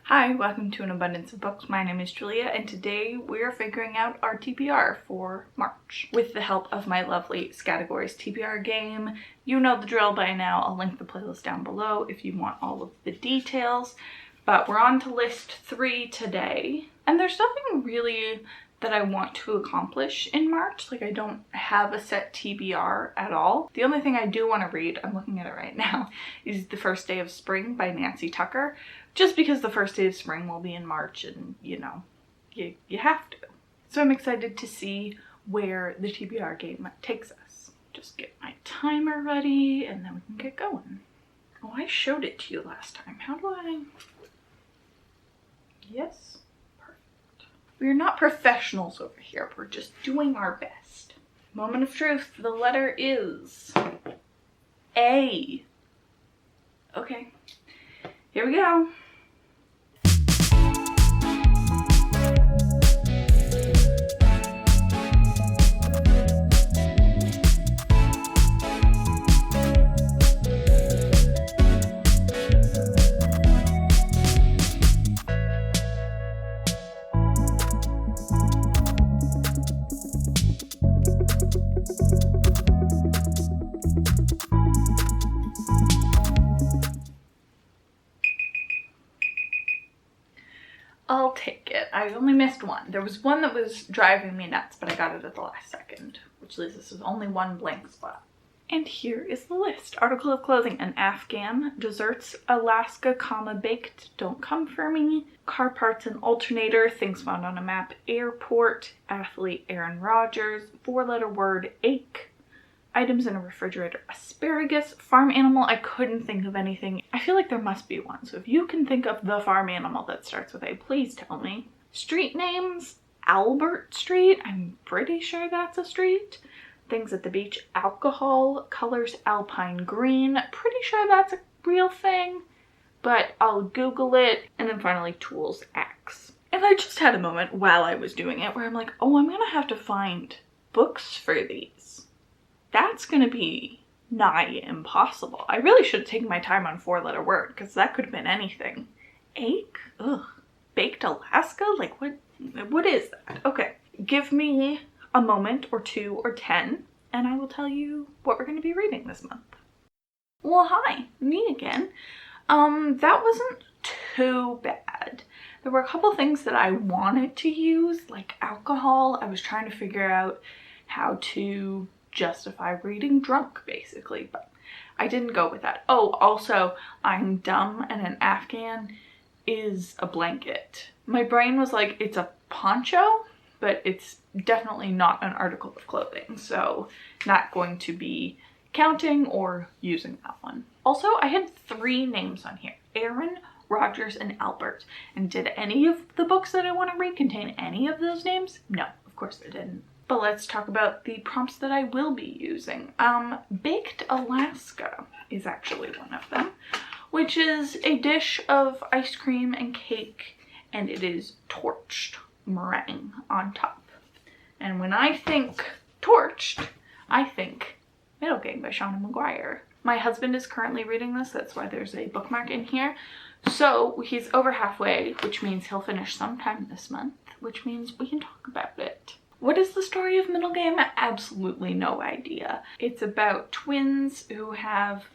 Hi, welcome to An Abundance of Books. My name is Julia, and today we're figuring out our TBR for March with the help of my lovely categories TBR Game. You know the drill by now. I'll link the playlist down below if you want all of the details. But we're on to list 3 today, and there's nothing really that I want to accomplish in March. Like, I don't have a set TBR at all. The only thing I do want to read, I'm looking at it right now, is The First Day of Spring by Nancy Tucker. Just because the first day of spring will be in March and, you know, you have to. So I'm excited to see where the TBR game takes us. Just get my timer ready and then we can get going. Oh, I showed it to you last time. How do I... Yes? Perfect. We're not professionals over here. We're just doing our best. Moment of truth. The letter is A. Okay. Here we go. I'll take it. I only missed one. There was one that was driving me nuts, but I got it at the last second, which leaves us with only one blank spot. And here is the list. Article of clothing, an Afghan. Desserts, Alaska, baked, don't come for me. Car parts, an alternator, things found on a map, airport. Athlete, Aaron Rodgers. 4-letter word, ache. Items in a refrigerator, asparagus. Farm animal, I couldn't think of anything. I feel like there must be one, so if you can think of the farm animal that starts with A, please tell me. Street names, Albert Street, I'm pretty sure that's a street. Things at the beach, alcohol. Colors, alpine green, pretty sure that's a real thing, but I'll Google it. And then finally, tools, axe. And I just had a moment while I was doing it where I'm like, oh, I'm gonna have to find books for these. That's gonna be nigh impossible. I really should have taken my time on 4-letter word, because that could have been anything. Ache? Ugh. Baked Alaska? Like, what is that? Okay, give me a moment or 2 or 10, and I will tell you what we're gonna be reading this month. Well, hi, me again. That wasn't too bad. There were a couple things that I wanted to use, like alcohol. I was trying to figure out how to justify reading drunk, basically, but I didn't go with that. Oh, also, I'm dumb, and an Afghan is a blanket. My brain was like, it's a poncho, but it's definitely not an article of clothing, so not going to be counting or using that one. Also, I had 3 names on here: Aaron, Rodgers, and Albert. And did any of the books that I want to read contain any of those names? No, of course they didn't. But let's talk about the prompts that I will be using. Baked Alaska is actually one of them, which is a dish of ice cream and cake, and it is torched meringue on top. And when I think torched, I think Middlegame by Seanan McGuire. My husband is currently reading this, that's why there's a bookmark in here. So he's over halfway, which means he'll finish sometime this month, which means we can talk about it. What is the story of Middlegame? Absolutely no idea. It's about twins who have,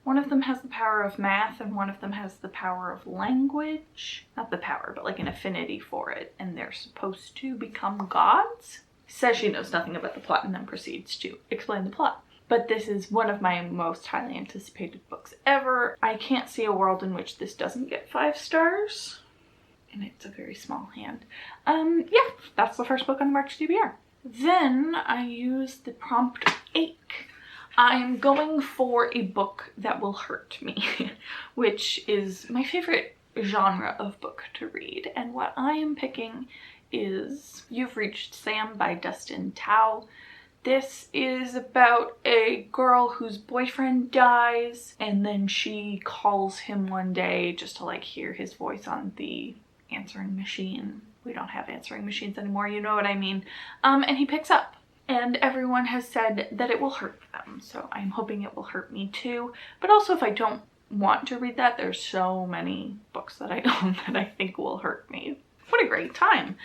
one of them has the power of math and one of them has the power of language. Not the power, but like an affinity for it. And they're supposed to become gods? Says she knows nothing about the plot and then proceeds to explain the plot. But this is one of my most highly anticipated books ever. I can't see a world in which this doesn't get 5 stars. And it's a very small hand. Yeah, that's the first book on the March TBR. Then I used the prompt ache. I'm going for a book that will hurt me, which is my favorite genre of book to read. And what I am picking is You've Reached Sam by Dustin Thao. This is about a girl whose boyfriend dies, and then she calls him one day just to like hear his voice on the answering machine. We don't have answering machines anymore, you know what I mean. And he picks up, and everyone has said that it will hurt them, so I'm hoping it will hurt me too. But also, if I don't want to read that. There's so many books that I own that I think will hurt me. What a great time.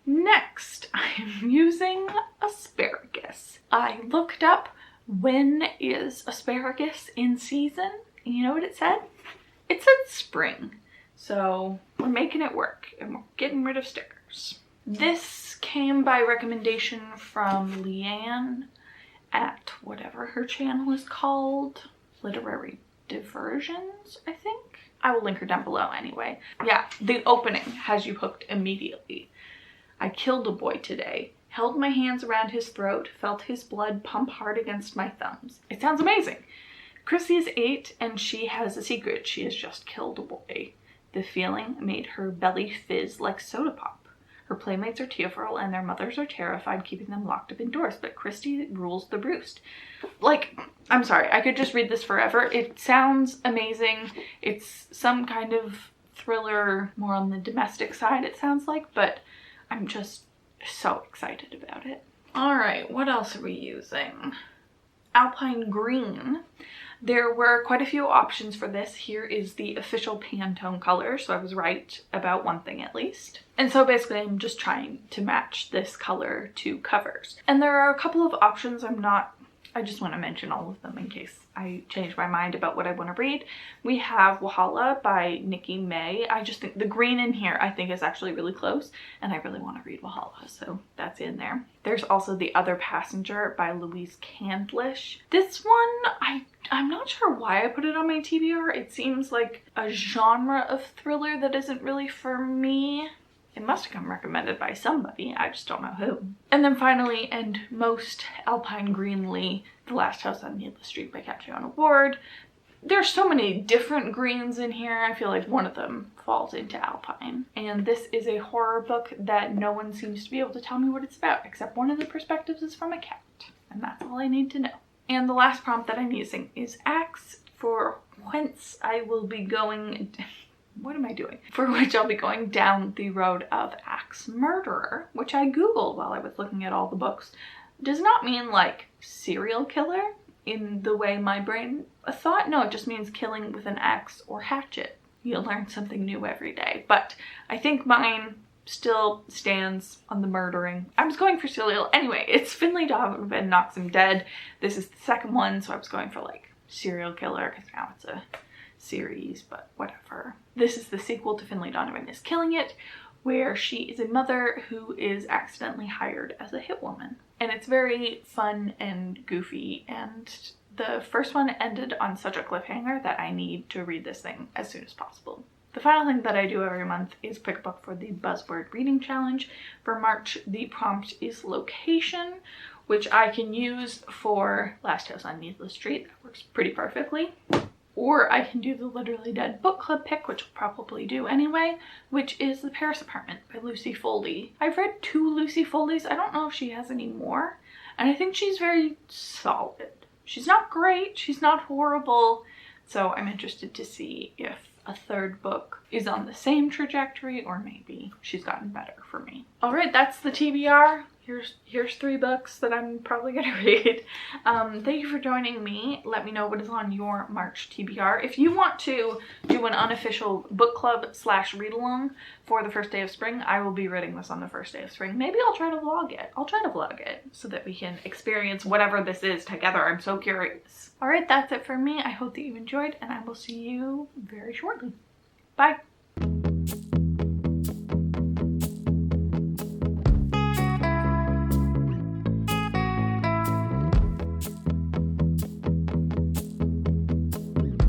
Next, I'm using asparagus. I looked up when is asparagus in season. You know what it said? It said spring. So we're making it work and we're getting rid of stickers. This came by recommendation from Leanne at whatever her channel is called. Literary Diversions, I think. I will link her down below anyway. Yeah, the opening has you hooked immediately. I killed a boy today, held my hands around his throat, felt his blood pump hard against my thumbs. It sounds amazing. Chrissy is 8 and she has a secret. She has just killed a boy. The feeling made her belly fizz like soda pop. Her playmates are tearful and their mothers are terrified, keeping them locked up indoors, but Christy rules the roost. Like, I'm sorry, I could just read this forever. It sounds amazing. It's some kind of thriller, more on the domestic side, it sounds like, but I'm just so excited about it. All right, what else are we using? Alpine Green. There were quite a few options for this. Here is the official Pantone color, so I was right about one thing at least. And so basically I'm just trying to match this color to covers. And there are a couple of options. I just want to mention all of them in case I change my mind about what I want to read. We have Wahala by Nikki May. I just think the green in here I think is actually really close and I really want to read Wahala, so that's in there. There's also The Other Passenger by Louise Candlish. This one, I'm not sure why I put it on my TBR. It seems like a genre of thriller that isn't really for me. It must have come recommended by somebody, I just don't know who. And then finally, and most Alpine Greenly, The Last House on Needless Street by Catriona Ward. There's so many different greens in here, I feel like one of them falls into Alpine. And this is a horror book that no one seems to be able to tell me what it's about, except one of the perspectives is from a cat. And that's all I need to know. And the last prompt that I'm using is Axe, for whence I will be going... What am I doing? For which I'll be going down the road of axe murderer, which I googled while I was looking at all the books. Does not mean like serial killer in the way my brain thought. No, it just means killing with an axe or hatchet. You'll learn something new every day. But I think mine still stands on the murdering. I was going for serial. Anyway, it's Finlay Donovan knocks him dead. This is the second one, so I was going for like serial killer because now it's a series, but whatever. This is the sequel to Finlay Donovan is Killing It, where she is a mother who is accidentally hired as a hitwoman. And it's very fun and goofy, and the first one ended on such a cliffhanger that I need to read this thing as soon as possible. The final thing that I do every month is pick a book for the Buzzword Reading Challenge. For March, the prompt is location, which I can use for Last House on Needless Street. That works pretty perfectly. Or I can do the Literally Dead book club pick, which I'll probably do anyway, which is The Paris Apartment by Lucy Foley. I've read 2 Lucy Foleys. I don't know if she has any more. And I think she's very solid. She's not great. She's not horrible. So I'm interested to see if a third book is on the same trajectory or maybe she's gotten better for me. All right, that's the TBR. Here's 3 books that I'm probably gonna read. Thank you for joining me. Let me know what is on your March TBR. If you want to do an unofficial book club / read along for the first day of spring, I will be reading this on the first day of spring. Maybe I'll try to vlog it. I'll try to vlog it so that we can experience whatever this is together. I'm so curious. All right, that's it for me. I hope that you enjoyed and I will see you very shortly. Bye.